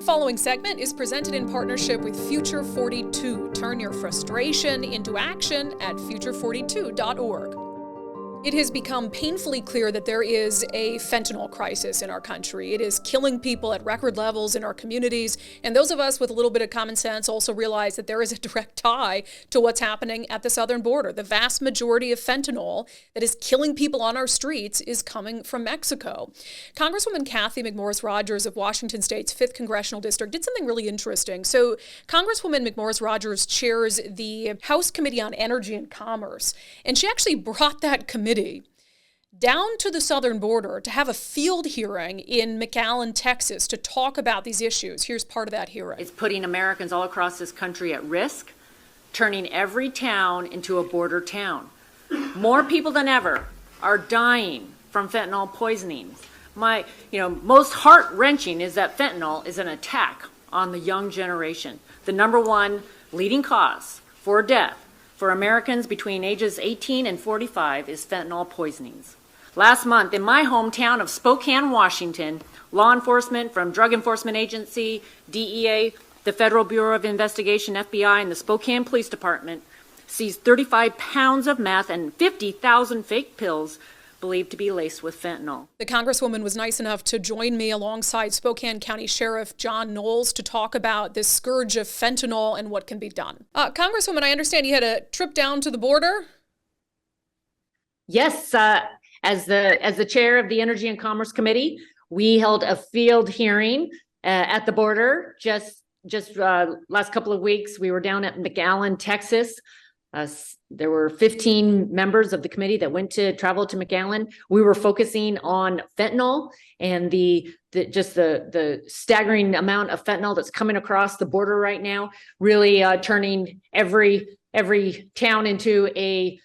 following segment is presented in partnership with Future 42. Turn your frustration into action at future42.org. It has become painfully clear that there is a fentanyl crisis in our country. It is killing people at record levels in our communities. And those of us with a little bit of common sense also realize that there is a direct tie to what's happening at the southern border. The vast majority of fentanyl that is killing people on our streets is coming from Mexico. Congresswoman Cathy McMorris Rodgers of Washington State's 5th Congressional District did something really interesting. So Congresswoman McMorris Rodgers chairs the House Committee on Energy and Commerce, and she actually brought that committee down to the southern border to have a field hearing in McAllen, Texas, to talk about these issues. Here's part of that hearing. It's putting Americans all across this country at risk, turning every town into a border town. More people than ever are dying from fentanyl poisonings. Most heart-wrenching is that fentanyl is an attack on the young generation. The number one leading cause for death for Americans between ages 18 and 45 is fentanyl poisonings. Last month, in my hometown of Spokane, Washington, law enforcement from Drug Enforcement Agency, DEA, the Federal Bureau of Investigation, FBI, and the Spokane Police Department seized 35 pounds of meth and 50,000 fake pills believed to be laced with fentanyl. The Congresswoman was nice enough to join me alongside Spokane County Sheriff John Nowels to talk about this scourge of fentanyl and what can be done. Congresswoman, I understand you had a trip down to the border? Yes, as the chair of the Energy and Commerce Committee, we held a field hearing at the border just last couple of weeks. We were down at McAllen, Texas. There were 15 members of the committee that traveled to McAllen. We were focusing on fentanyl and the staggering amount of fentanyl that's coming across the border right now, really turning every town into a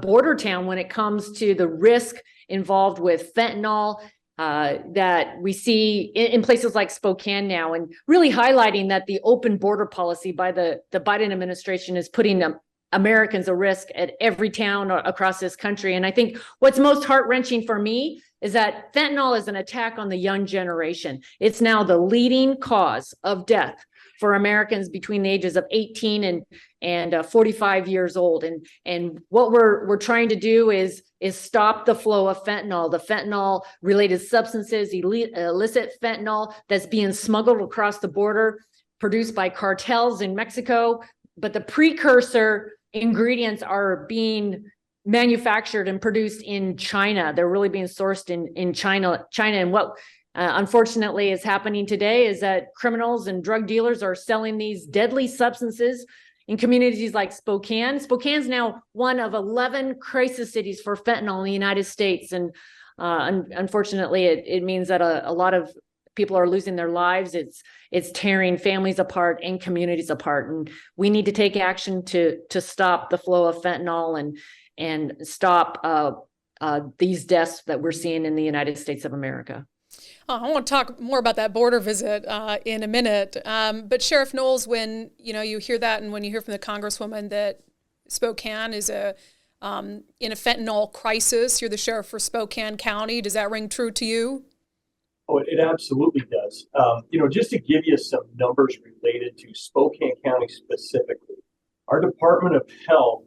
border town when it comes to the risk involved with fentanyl that we see in places like Spokane now, and really highlighting that the open border policy by the Biden administration is putting Americans at risk at every town across this country. And I think what's most heart-wrenching for me is that fentanyl is an attack on the young generation. It's now the leading cause of death for Americans between the ages of 18 and 45 years old. And what we're trying to do is stop the flow of fentanyl, the fentanyl related substances, illicit fentanyl that's being smuggled across the border, produced by cartels in Mexico. But the precursor ingredients are being manufactured and produced in China. They're really being sourced in China. And what unfortunately is happening today is that criminals and drug dealers are selling these deadly substances in communities like Spokane. Spokane's now one of 11 crisis cities for fentanyl in the United States. And unfortunately, it means that a lot of people are losing their lives. It's tearing families apart and communities apart. And we need to take action to stop the flow of fentanyl and stop these deaths that we're seeing in the United States of America. I want to talk more about that border visit in a minute. But Sheriff Nowels, when you hear that, and when you hear from the Congresswoman that Spokane is in a fentanyl crisis, you're the sheriff for Spokane County. Does that ring true to you? Oh, it absolutely does. Just to give you some numbers related to Spokane County specifically, our Department of Health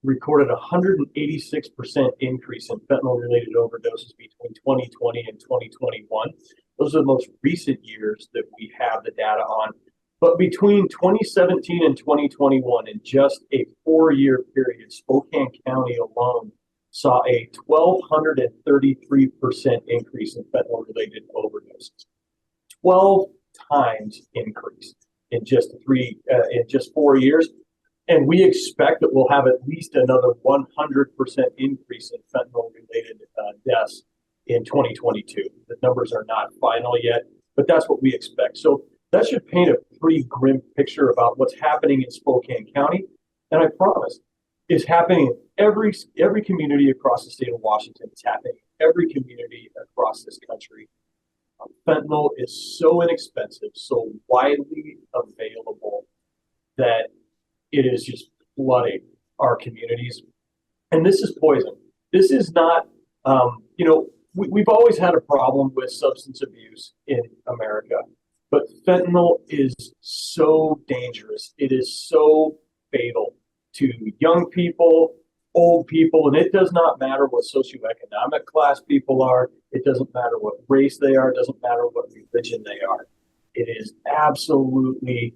recorded a 186% increase in fentanyl-related overdoses between 2020 and 2021. Those are the most recent years that we have the data on. But between 2017 and 2021, in just a 4-year period, Spokane County alone saw a 1,233% increase in fentanyl-related overdoses. 12 times increase in just 4 years. And we expect that we'll have at least another 100% increase in fentanyl-related deaths in 2022. The numbers are not final yet, but that's what we expect. So that should paint a pretty grim picture about what's happening in Spokane County. And I promise, it's happening in every community across the state of Washington. It's happening in every community across this country. Fentanyl is so inexpensive, so widely available that it is just flooding our communities. And this is poison. This is not, we've always had a problem with substance abuse in America, but fentanyl is so dangerous. It is so fatal to young people, old people, and it does not matter what socioeconomic class people are. It doesn't matter what race they are. It doesn't matter what religion they are. It is absolutely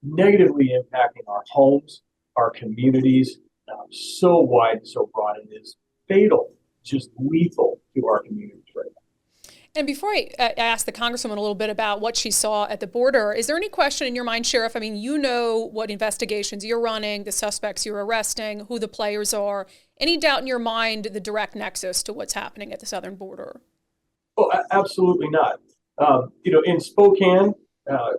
negatively impacting our homes, our communities, so wide and so broad. It is fatal, just lethal to our communities right now. And before I ask the Congresswoman a little bit about what she saw at the border, is there any question in your mind, Sheriff? I mean, you know what investigations you're running, the suspects you're arresting, who the players are. Any doubt in your mind the direct nexus to what's happening at the southern border? Oh, absolutely not. In Spokane,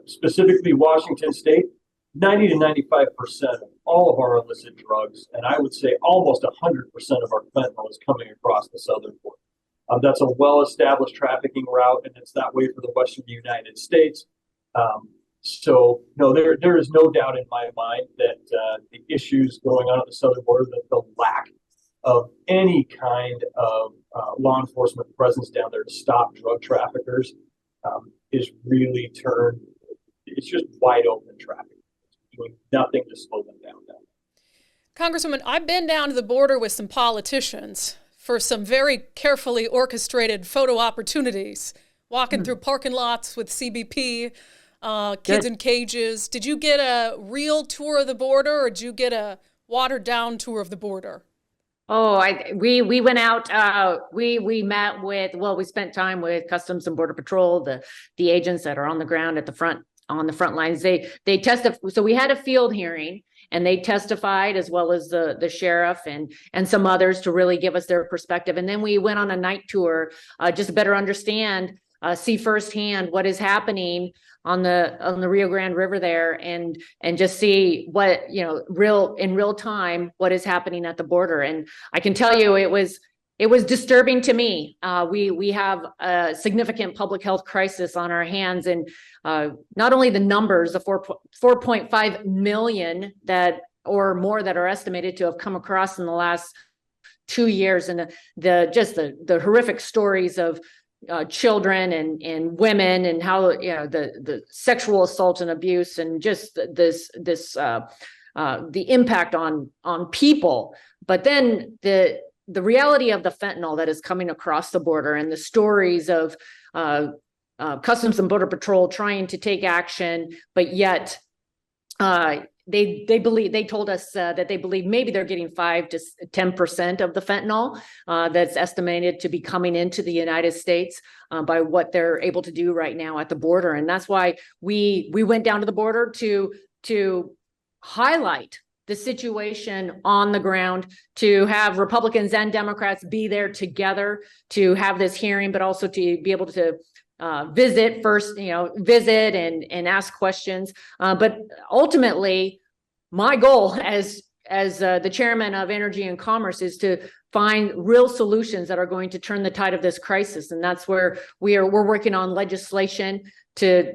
specifically Washington State, 90 to 95% of all of our illicit drugs, and I would say almost 100% of our fentanyl is coming across the southern border. That's a well-established trafficking route, and it's that way for the Western United States. So, no, there is no doubt in my mind that the issues going on at the southern border, that the lack of any kind of law enforcement presence down there to stop drug traffickers is really turned. It's just wide open traffic. It's doing nothing to slow them down. Congresswoman, I've been down to the border with some politicians for some very carefully orchestrated photo opportunities, walking through parking lots with CBP, kids in cages. Did you get a real tour of the border, or did you get a watered down tour of the border? Oh, we went out, we met with, we spent time with Customs and Border Patrol, the agents that are on the ground on the front lines. They testified. So we had a field hearing, and they testified, as well as the sheriff and some others, to really give us their perspective. And then we went on a night tour, just to better understand, see firsthand what is happening on the Rio Grande River there, and just see what, in real time, what is happening at the border. And I can tell you, it was disturbing to me. We have a significant public health crisis on our hands, and not only the numbers, the 4.5 million or more that are estimated to have come across in the last 2 years, and the horrific stories of children and women, and how the sexual assault and abuse, and just the impact on people. But then the reality of the fentanyl that is coming across the border, and the stories of Customs and Border Patrol trying to take action, but yet they told us that they believe maybe they're getting 5 to 10% of the fentanyl that's estimated to be coming into the United States by what they're able to do right now at the border. And that's why we went down to the border to highlight the situation on the ground, to have Republicans and Democrats be there together to have this hearing, but also to be able to visit and ask questions. But ultimately, my goal as the chairman of Energy and Commerce is to find real solutions that are going to turn the tide of this crisis. And that's where we're working on legislation to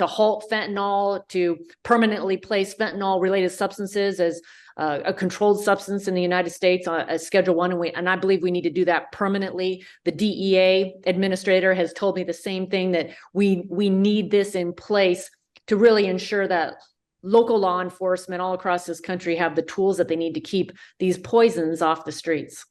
halt fentanyl, to permanently place fentanyl related substances as a controlled substance in the United States as Schedule 1. And I believe we need to do that permanently. The DEA administrator has told me the same thing, that we need this in place to really ensure that local law enforcement all across this country have the tools that they need to keep these poisons off the streets.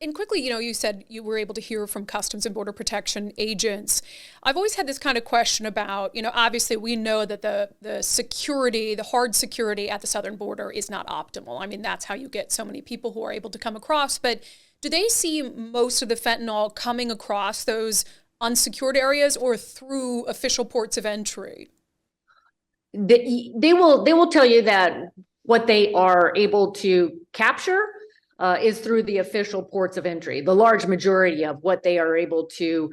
And quickly, you said you were able to hear from Customs and Border Protection agents. I've always had this kind of question about, obviously we know that the security, the hard security at the southern border is not optimal. I mean, that's how you get so many people who are able to come across. But do they see most of the fentanyl coming across those unsecured areas, or through official ports of entry? They will tell you that what they are able to capture is through the official ports of entry. The large majority of what they are able to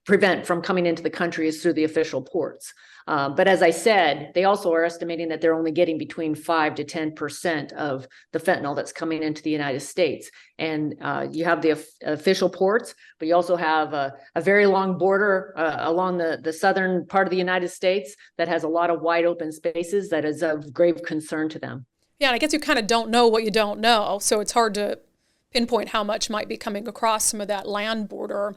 prevent from coming into the country is through the official ports. But as I said, they also are estimating that they're only getting between 5 to 10% of the fentanyl that's coming into the United States. And you have the official ports, but you also have a very long border along the southern part of the United States that has a lot of wide open spaces that is of grave concern to them. Yeah, and I guess you kind of don't know what you don't know, so it's hard to pinpoint how much might be coming across some of that land border.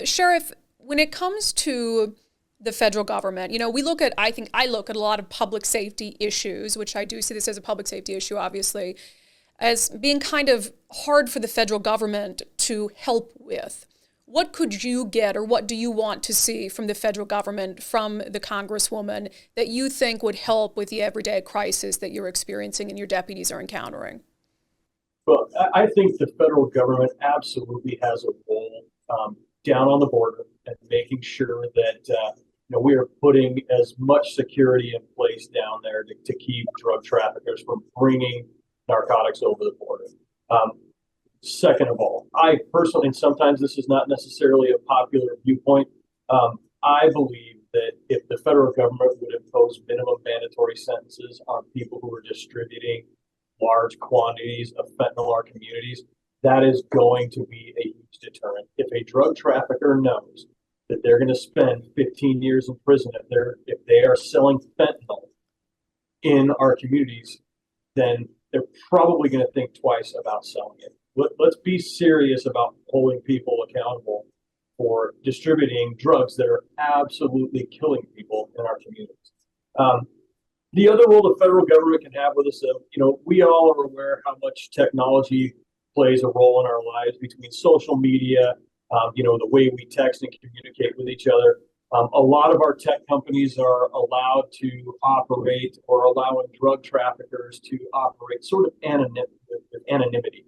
Sheriff, when it comes to the federal government, I think I look at a lot of public safety issues, which I do see this as a public safety issue, obviously, as being kind of hard for the federal government to help with. What could you get, or what do you want to see from the federal government, from the Congresswoman, that you think would help with the everyday crisis that you're experiencing and your deputies are encountering? Well, I think the federal government absolutely has a role down on the border and making sure that we are putting as much security in place down there to keep drug traffickers from bringing narcotics over the border. Second of all, I personally, and sometimes this is not necessarily a popular viewpoint, I believe that if the federal government would impose minimum mandatory sentences on people who are distributing large quantities of fentanyl in our communities, that is going to be a huge deterrent. If a drug trafficker knows that they're going to spend 15 years in prison if they are selling fentanyl in our communities, then they're probably going to think twice about selling it. Let's be serious about holding people accountable for distributing drugs that are absolutely killing people in our communities. The other role the federal government can have with us, we all are aware how much technology plays a role in our lives, between social media, the way we text and communicate with each other. A lot of our tech companies are allowed to operate, or allowing drug traffickers to operate sort of anonymity.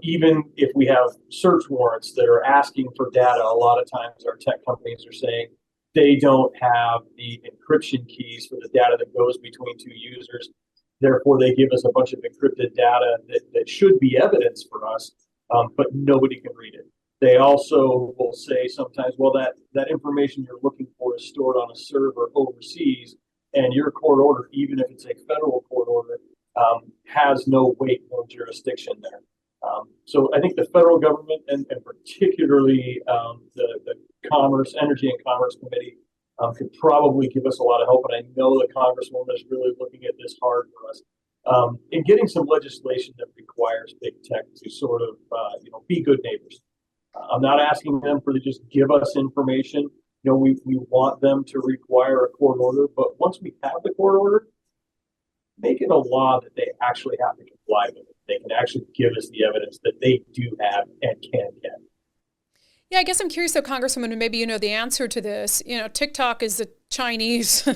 Even if we have search warrants that are asking for data, a lot of times our tech companies are saying they don't have the encryption keys for the data that goes between two users. Therefore, they give us a bunch of encrypted data that should be evidence for us, but nobody can read it. They also will say sometimes, well, that information you're looking for is stored on a server overseas, and your court order, even if it's a federal court order, has no weight, no jurisdiction there. So I think the federal government, and particularly the Energy and Commerce Committee, could probably give us a lot of help. And I know the Congresswoman is really looking at this hard for us in getting some legislation that requires big tech to sort of be good neighbors. I'm not asking them to just give us information. We want them to require a court order, but once we have the court order, make it a law that they actually have to comply with it. They can actually give us the evidence that they do have and can get. Yeah, I guess I'm curious though, Congresswoman, and maybe you know the answer to this. TikTok is a Chinese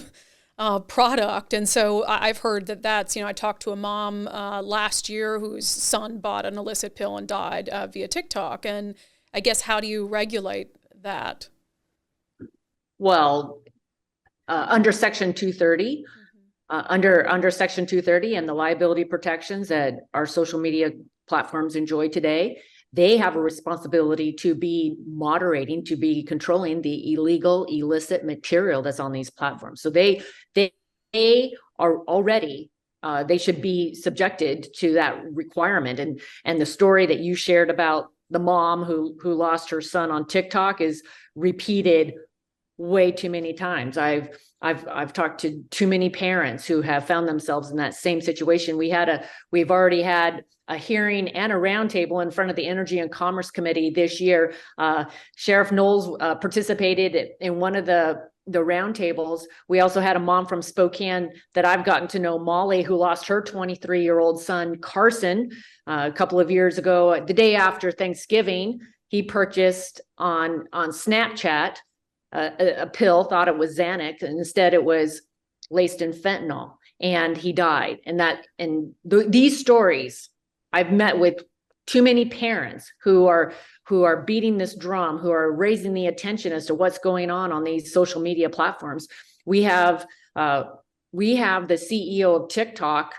product. And so I've heard that's, I talked to a mom last year whose son bought an illicit pill and died via TikTok. And I guess, how do you regulate that? Well, under Section 230, under Section 230 and the liability protections that our social media platforms enjoy today, they have a responsibility to be moderating, to be controlling the illegal, illicit material that's on these platforms. So they are already, they should be subjected to that requirement. And the story that you shared about the mom who lost her son on TikTok is repeated way too many times. I've talked to too many parents who have found themselves in that same situation. We've already had a hearing and a roundtable in front of the Energy and Commerce Committee this year. Sheriff Nowels participated in one of the roundtables. We also had a mom from Spokane that I've gotten to know, Molly, who lost her 23-year-old son, Carson, a couple of years ago. The day after Thanksgiving, he purchased on Snapchat a pill, thought it was Xanax, and instead it was laced in fentanyl, and he died. These stories, I've met with too many parents who are beating this drum, who are raising the attention as to what's going on these social media platforms. We have the CEO of TikTok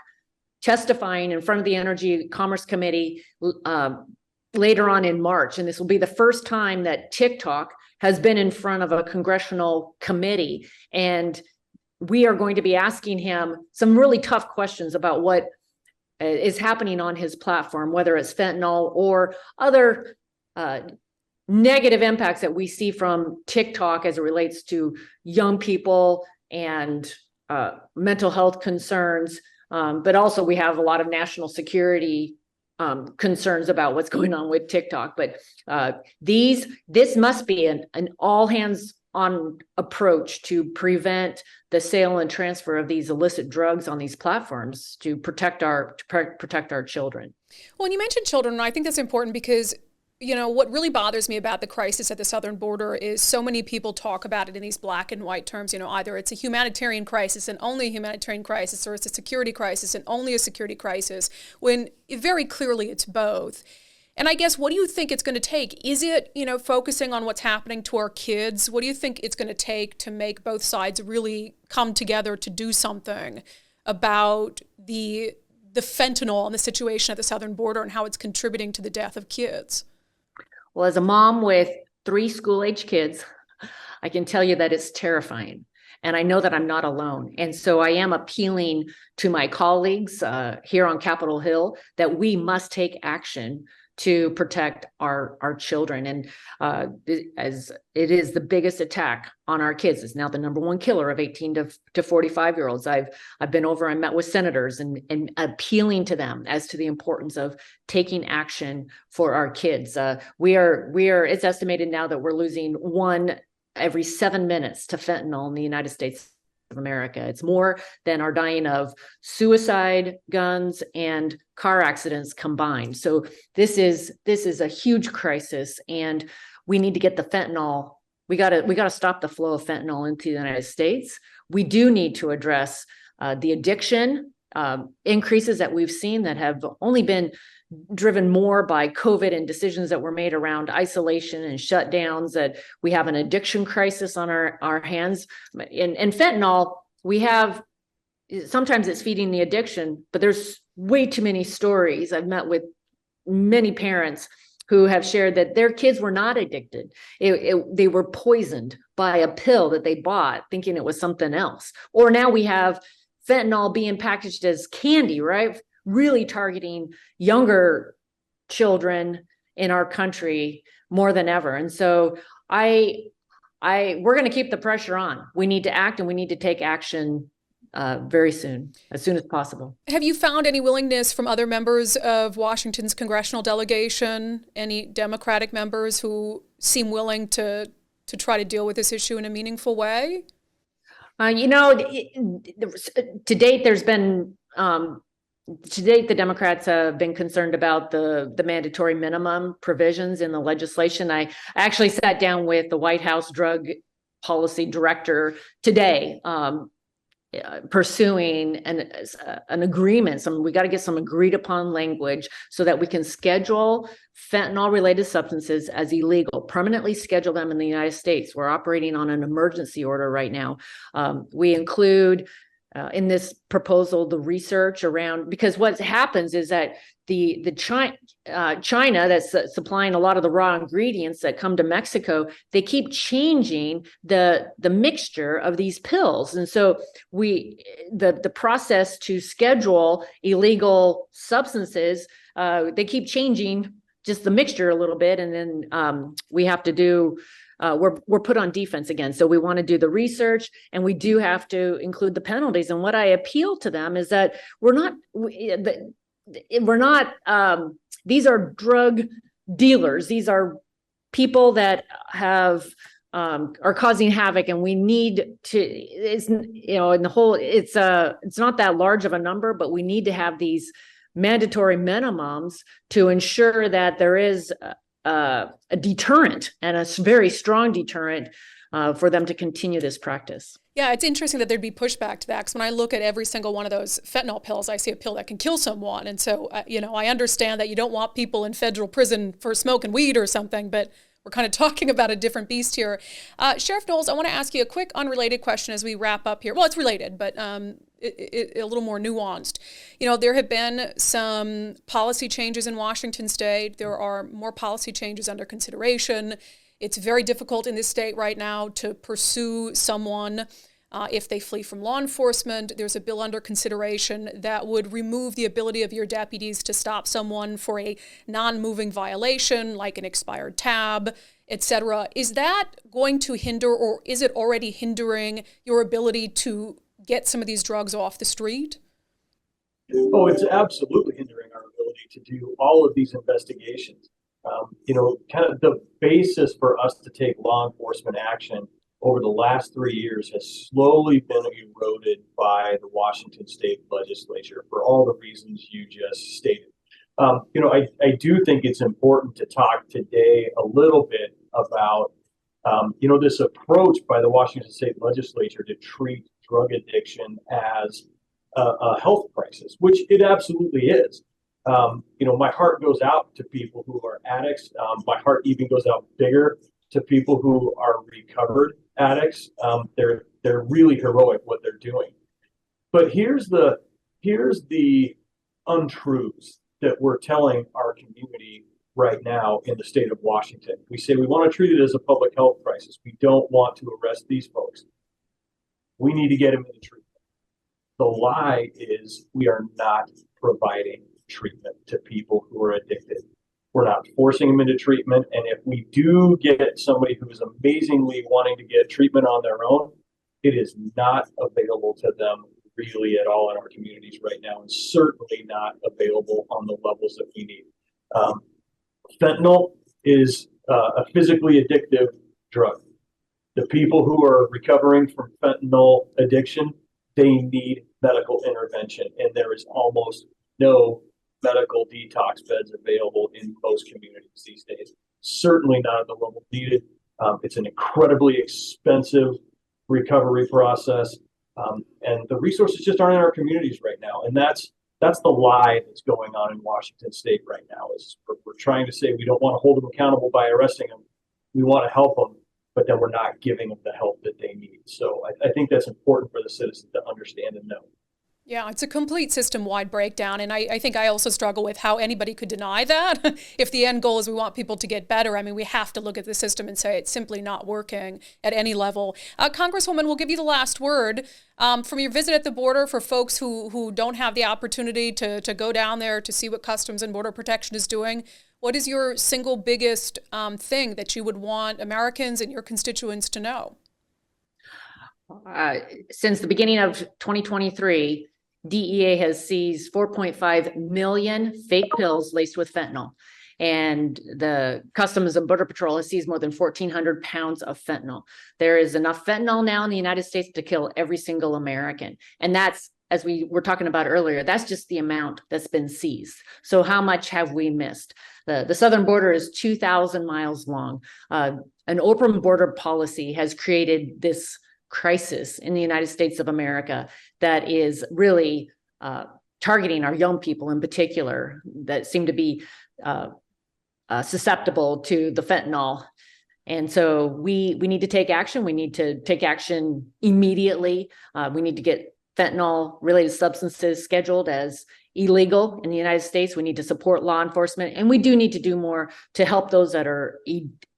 testifying in front of the Energy Commerce Committee later on in March, and this will be the first time that TikTok has been in front of a congressional committee. And we are going to be asking him some really tough questions about what is happening on his platform, whether it's fentanyl or other negative impacts that we see from TikTok as it relates to young people and mental health concerns. But also we have a lot of national security concerns about what's going on with TikTok. But this must be an all hands on approach to prevent the sale and transfer of these illicit drugs on these platforms to protect our children. Well, and you mentioned children, and I think that's important because, what really bothers me about the crisis at the southern border is so many people talk about it in these black and white terms. Either it's a humanitarian crisis and only a humanitarian crisis, or it's a security crisis and only a security crisis, when very clearly it's both. And I guess, what do you think it's going to take? Is it, focusing on what's happening to our kids? What do you think it's going to take to make both sides really come together to do something about the fentanyl and the situation at the southern border and how it's contributing to the death of kids? Well, as a mom with 3 school-age kids, I can tell you that it's terrifying. And I know that I'm not alone. And so I am appealing to my colleagues here on Capitol Hill that we must take action to protect our children. And as it is the biggest attack on our kids, it's now the number 1 killer of 18 to 45-year-olds. I've been over and met with senators and appealing to them as to the importance of taking action for our kids. It's estimated now that we're losing 1 every 7 minutes to fentanyl in the United States of America. It's more than are dying of suicide, guns, and car accidents combined. So this is a huge crisis, and we need to get the fentanyl. We got to stop the flow of fentanyl into the United States. We do need to address the addiction increases that we've seen that have only been driven more by COVID and decisions that were made around isolation and shutdowns, that we have an addiction crisis on our hands. And fentanyl, sometimes it's feeding the addiction, but there's way too many stories. I've met with many parents who have shared that their kids were not addicted. They were poisoned by a pill that they bought thinking it was something else. Or now we have fentanyl being packaged as candy, right? Really targeting younger children in our country more than ever. And so we're going to keep the pressure on. We need to act, and we need to take action very soon, as soon as possible. Have you found any willingness from other members of Washington's congressional delegation, any Democratic members who seem willing to try to deal with this issue in a meaningful way? To date, the Democrats have been concerned about the mandatory minimum provisions in the legislation. I actually sat down with the White House drug policy director today, pursuing an agreement. We got to get some agreed upon language so that we can schedule fentanyl related substances as illegal, permanently schedule them in the United States. We're operating on an emergency order right now. We include in this proposal the research around, because what happens is that the China that's supplying a lot of the raw ingredients that come to Mexico, they keep changing the mixture of these pills. And so the process to schedule illegal substances, they keep changing just the mixture a little bit. And then we have to do we're put on defense again. So we want to do the research, and we do have to include the penalties. And what I appeal to them is that these are drug dealers. These are people that are causing havoc, and we need to, it's not that large of a number, but we need to have these mandatory minimums to ensure that there is a deterrent, and a very strong deterrent for them to continue this practice. Yeah, it's interesting that there'd be pushback to that, because when I look at every single one of those fentanyl pills, I see a pill that can kill someone. And so, I understand that you don't want people in federal prison for smoking weed or something, but we're kind of talking about a different beast here. Sheriff Nowels, I want to ask you a quick unrelated question as we wrap up here. Well, it's related, but a little more nuanced. There have been some policy changes in Washington state. There are more policy changes under consideration. It's very difficult in this state right now to pursue someone if they flee from law enforcement. There's a bill under consideration that would remove the ability of your deputies to stop someone for a non-moving violation, like an expired tab, etc. Is that going to hinder, or is it already hindering your ability to get some of these drugs off the street? Oh, it's absolutely hindering our ability to do all of these investigations. Kind of the basis for us to take law enforcement action over the last 3 years has slowly been eroded by the Washington State Legislature for all the reasons you just stated. I do think it's important to talk today a little bit about, this approach by the Washington State Legislature to treat drug addiction as a health crisis, which it absolutely is. My heart goes out to people who are addicts. My heart even goes out bigger to people who are recovered addicts. They're really heroic what they're doing. But here's the untruths that we're telling our community right now in the state of Washington. We say we want to treat it as a public health crisis. We don't want to arrest these folks. We need to get them into treatment. The lie is we are not providing treatment to people who are addicted. We're not forcing them into treatment. And if we do get somebody who is amazingly wanting to get treatment on their own, it is not available to them really at all in our communities right now, and certainly not available on the levels that we need. Fentanyl is a physically addictive drug. The people who are recovering from fentanyl addiction, they need medical intervention, and there is almost no medical detox beds available in most communities these days. Certainly not at the level needed. It's an incredibly expensive recovery process, and the resources just aren't in our communities right now. And that's the lie that's going on in Washington State right now. Is we're trying to say we don't want to hold them accountable by arresting them. We want to help them, but then we're not giving them the help that they need. So I think that's important for the citizens to understand and know. Yeah, it's a complete system-wide breakdown, and I think I also struggle with how anybody could deny that. If the end goal is we want people to get better, I mean, we have to look at the system and say it's simply not working at any level. Congresswoman, we'll give you the last word. From your visit at the border, for folks who don't have the opportunity to go down there to see what Customs and Border Protection is doing, what is your single biggest thing that you would want Americans and your constituents to know? Since the beginning of 2023, DEA has seized 4.5 million fake pills laced with fentanyl. And the Customs and Border Patrol has seized more than 1,400 pounds of fentanyl. There is enough fentanyl now in the United States to kill every single American. And that's, as we were talking about earlier, that's just the amount that's been seized. So how much have we missed? The southern border is 2,000 miles long. An open border policy has created this crisis in the United States of America that is really targeting our young people in particular that seem to be susceptible to the fentanyl. And so we need to take action. We need to take action immediately. We need to get fentanyl related substances scheduled as illegal in the United States. We need to support law enforcement, and we do need to do more to help those that are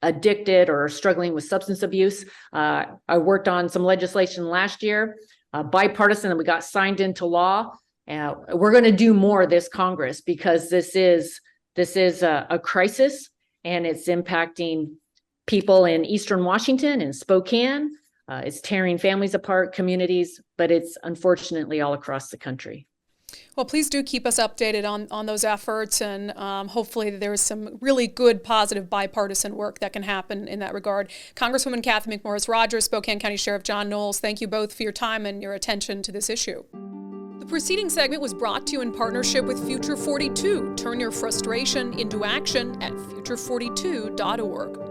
addicted or struggling with substance abuse. I worked on some legislation last year, bipartisan, and we got signed into law. We're going to do more this Congress because this is a crisis, and it's impacting people in Eastern Washington and Spokane. It's tearing families apart, communities, but it's unfortunately all across the country. Well, please do keep us updated on those efforts, and hopefully there's some really good, positive, bipartisan work that can happen in that regard. Congresswoman Cathy McMorris, Rodgers, Spokane County Sheriff John Nowels, thank you both for your time and your attention to this issue. The preceding segment was brought to you in partnership with Future 42. Turn your frustration into action at future42.org.